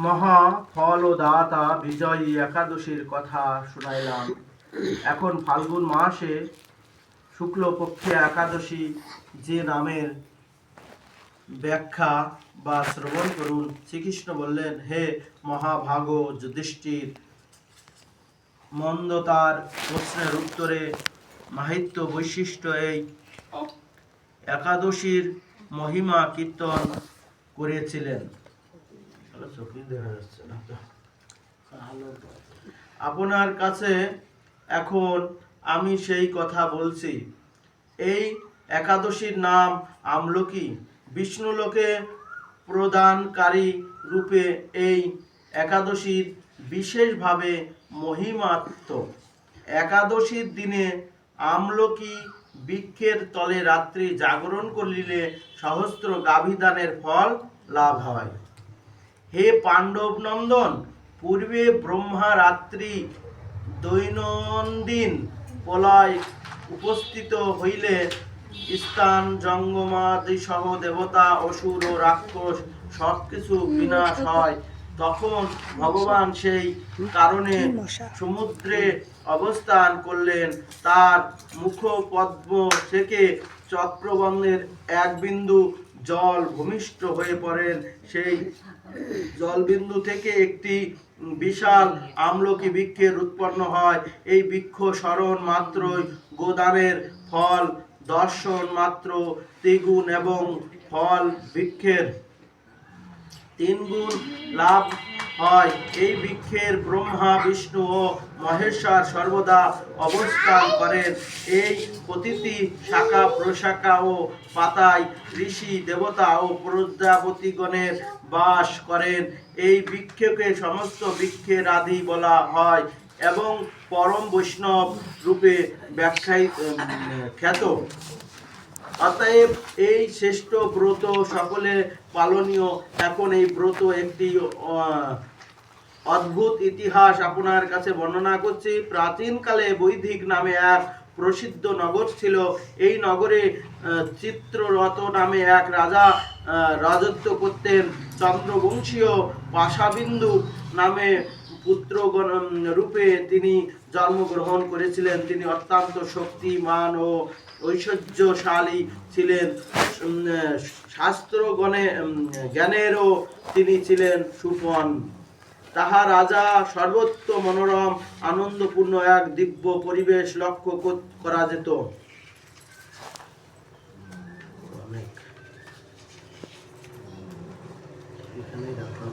মহা ফলদাতা বিজয়ী একাদশীর কথা শুনাইলাম। এখন ফাল্গুন মাসে শুক্লপক্ষে একাদশী যে নামের ব্যাখ্যা বা শ্রবণ করুন। শ্রীকৃষ্ণ বললেন, হে মহাভাগ যুধিষ্ঠির, মন্দতার প্রশ্নের উত্তরে মাহিত্য বৈশিষ্ট্য এই একাদশীর মহিমা কীর্তন করেছিলেন। আপনার কাছে এখন আমি সেই কথা বলছি। এই একাদশীর নাম আমলকি। বিষ্ণুলোকে প্রদানকারী রূপে এই একাদশীর বিশেষভাবে মহিমান্বিত। একাদশীর দিনে আমলকি বৃক্ষের তলে রাত্রি জাগরণ করিলে সহস্র গাভীদানের ফল লাভ হয়। হে পাণ্ডব নন্দন, পূর্বে ব্রহ্মা রাত্রি দৈনন্দিন প্রলয় উপস্থিত হইলে স্থান জঙ্গমাদি সহ দেবতা, অসুর ও রাক্ষস সবকিছু বিনাশ হয়। তখন ভগবান সেই কারণে সমুদ্রে অবস্থান করলেন। তার মুখপদ্ম থেকে চক্রবন্ধের এক বিন্দু জল ভূমিষ্ঠ হয়ে পড়েন। সেই জলবিন্দু থেকে একটি বিশাল আমলকি বৃক্ষের উৎপন্ন হয়। এই বৃক্ষ স্মরণ মাত্রই গোদানের ফল দর্শন মাত্র দ্বিগুণ এবং ফল বৃক্ষের 3 গুণ লাভ হয়। এই বৃক্ষের ব্রহ্মা, বিষ্ণু ও মহেশ্বর সর্বদা অবস্থান করেন। এই প্রতিটি শাখা প্রশাখা ও পাতায় ঋষি, দেবতা ও প্রজাপতিগণের বাস করেন। এই বৃক্ষকে সমস্ত বৃক্ষের আদি বলা হয় এবং পরম বৈষ্ণব রূপে খ্যাত। অতএব এই শ্রেষ্ঠ ব্রত সকলে পালনীয়। এখন এই ব্রত একটি অদ্ভুত ইতিহাস আপনার কাছে বর্ণনা করছি। প্রাচীনকালে বৈদিক নামে এক প্রসিদ্ধ নগর ছিল। এই নগরে চিত্ররথ নামে এক রাজা রাজত্ব করতেন। চন্দ্রবংশীয় পাশাবিন্দু নামে পুত্র রূপে তিনি জন্মগ্রহণ করেছিলেন। তিনি অত্যন্ত শক্তিমান ও ঐশ্বর্যশালী ছিলেন। শাস্ত্র জ্ঞানেরও তিনি ছিলেন সুপন। তাহা রাজা সর্বত্র মনোরম আনন্দপূর্ণ এক দিব্য পরিবেশ লক্ষ্য করা যেত। এখানেই রাখলাম।